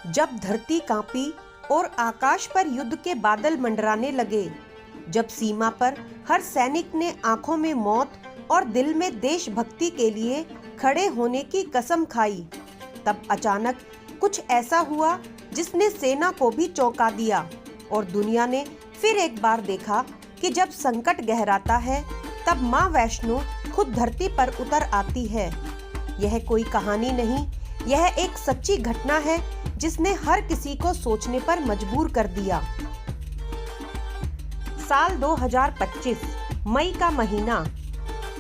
जब धरती कांपी और आकाश पर युद्ध के बादल मंडराने लगे, जब सीमा पर हर सैनिक ने आंखों में मौत और दिल में देशभक्ति के लिए खड़े होने की कसम खाई, तब अचानक कुछ ऐसा हुआ जिसने सेना को भी चौंका दिया और दुनिया ने फिर एक बार देखा कि जब संकट गहराता है तब माँ वैष्णो खुद धरती पर उतर आती है। यह कोई कहानी नहीं, यह एक सच्ची घटना है जिसने हर किसी को सोचने पर मजबूर कर दिया। साल 2025 मई का महीना।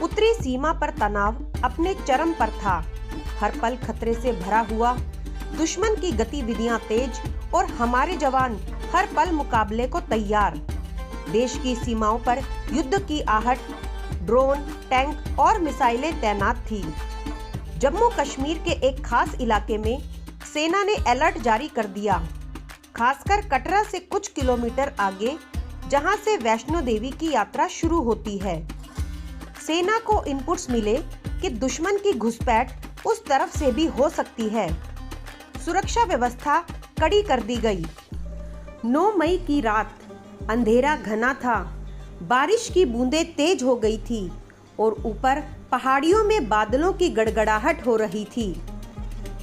उत्तरी सीमा पर तनाव अपने चरम पर था। हर पल खतरे से भरा हुआ, दुश्मन की गतिविधियां तेज और हमारे जवान हर पल मुकाबले को तैयार। देश की सीमाओं पर युद्ध की आहट, ड्रोन, टैंक और मिसाइलें तैनात थी। जम्मू कश्मीर के एक खास इलाके में सेना ने अलर्ट जारी कर दिया, खासकर कटरा से कुछ किलोमीटर आगे, जहां से वैष्णो देवी की यात्रा शुरू होती है। सेना को इनपुट्स मिले कि दुश्मन की घुसपैठ उस तरफ से भी हो सकती है। सुरक्षा व्यवस्था कड़ी कर दी गई। 9 मई की रात अंधेरा घना था, बारिश की बूंदें तेज हो गई थी और ऊपर पहाड़ियों में बादलों की गड़गड़ाहट हो रही थी।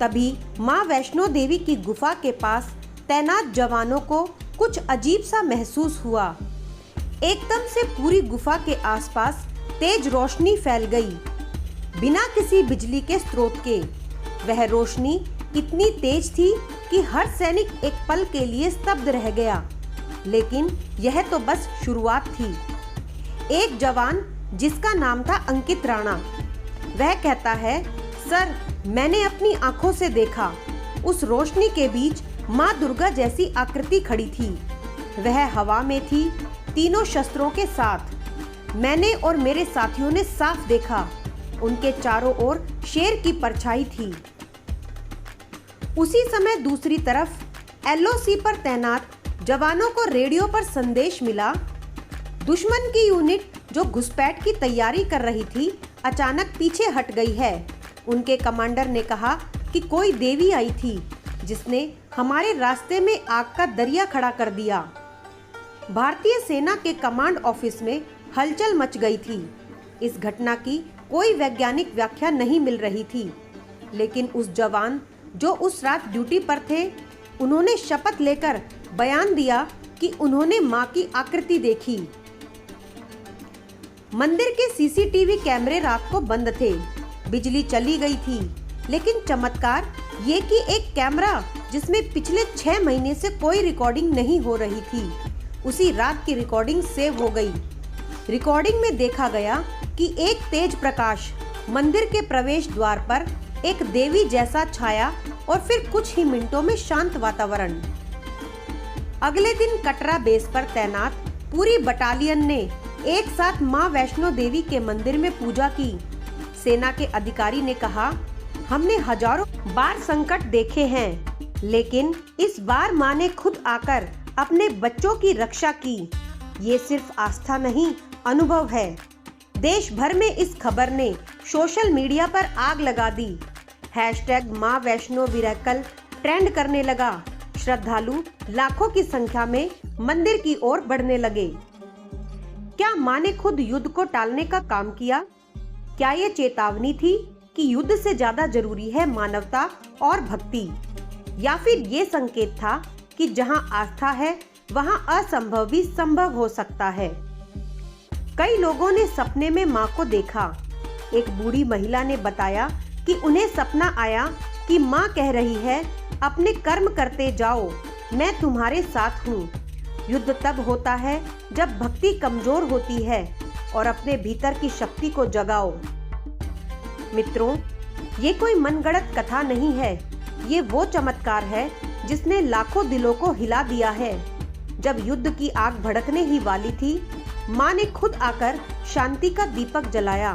तभी माँ वैष्णो देवी की गुफा के पास तैनात जवानों को कुछ अजीब सा महसूस हुआ। एकदम से पूरी गुफा के आसपास तेज रोशनी फैल गई, बिना किसी बिजली के स्रोत के। वह रोशनी इतनी तेज थी कि हर सैनिक एक पल के लिए स्तब्ध रह गया। लेकिन यह तो बस शुरुआत थी। एक जवान, जिसका नाम था अंकित राणा, वह कहता है, सर, मैंने अपनी आंखों से देखा, उस रोशनी के बीच माँ दुर्गा जैसी आकृति खड़ी थी। वह हवा में थी, तीनों शस्त्रों के साथ। मैंने और मेरे साथियों ने साफ देखा, उनके चारों ओर शेर की परछाई थी। उसी समय दूसरी तरफ एलओसी पर तैनात जवानों को रेडियो पर संदेश मिला, दुश्मन की यूनिट जो घुसपैठ की तैयारी कर रही थी अचानक पीछे हट गई है। उनके कमांडर ने कहा कि कोई देवी आई थी जिसने हमारे रास्ते में आग का दरिया खड़ा कर दिया। भारतीय सेना के कमांड ऑफिस में हलचल मच गई थी। इस घटना की कोई वैज्ञानिक व्याख्या नहीं मिल रही थी, लेकिन उस जवान जो उस रात ड्यूटी पर थे, उन्होंने शपथ लेकर बयान दिया कि उन्होंने मां की आकृति देखी। मंदिर के सीसीटीवी कैमरे रात को बंद थे, बिजली चली गई थी, लेकिन चमत्कार ये कि एक कैमरा जिसमें पिछले 6 महीने से कोई रिकॉर्डिंग नहीं हो रही थी, उसी रात की रिकॉर्डिंग सेव हो गई। रिकॉर्डिंग में देखा गया कि एक तेज प्रकाश मंदिर के प्रवेश द्वार पर एक देवी जैसा छाया और फिर कुछ ही मिनटों में शांत वातावरण। अगले दिन कटरा बेस पर तैनात पूरी बटालियन ने एक साथ माँ वैष्णो देवी के मंदिर में पूजा की। सेना के अधिकारी ने कहा, हमने हजारों बार संकट देखे हैं, लेकिन इस बार माँ ने खुद आकर अपने बच्चों की रक्षा की। ये सिर्फ आस्था नहीं, अनुभव है। देश भर में इस खबर ने सोशल मीडिया पर आग लगा दी। हैशटैग माँ वैष्णो मिरेकल ट्रेंड करने लगा। श्रद्धालु लाखों की संख्या में मंदिर की ओर बढ़ने लगे। क्या माँ ने खुद युद्ध को टालने का काम किया? क्या ये चेतावनी थी कि युद्ध से ज्यादा जरूरी है मानवता और भक्ति? या फिर ये संकेत था कि जहाँ आस्था है वहाँ असंभव भी संभव हो सकता है? कई लोगों ने सपने में माँ को देखा। एक बूढ़ी महिला ने बताया कि उन्हें सपना आया कि माँ कह रही है, अपने कर्म करते जाओ, मैं तुम्हारे साथ हूँ। युद्ध तब होता है जब भक्ति कमजोर होती है और अपने भीतर की शक्ति को जगाओ। मित्रों, ये कोई मनगढ़ंत कथा नहीं है, ये वो चमत्कार है जिसने लाखों दिलों को हिला दिया है। जब युद्ध की आग भड़कने ही वाली थी, माँ ने खुद आकर शांति का दीपक जलाया।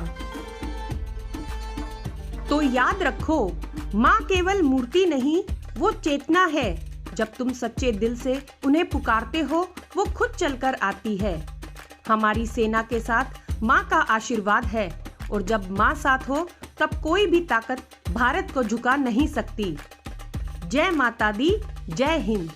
तो याद रखो, माँ केवल मूर्ति नहीं, वो चेतना है। जब तुम सच्चे दिल से उन्हें पुकारते हो, वो खुद चलकर आती है। हमारी सेना के साथ माँ का आशीर्वाद है और जब माँ साथ हो तब कोई भी ताकत भारत को झुका नहीं सकती। जय माता दी, जय हिंद।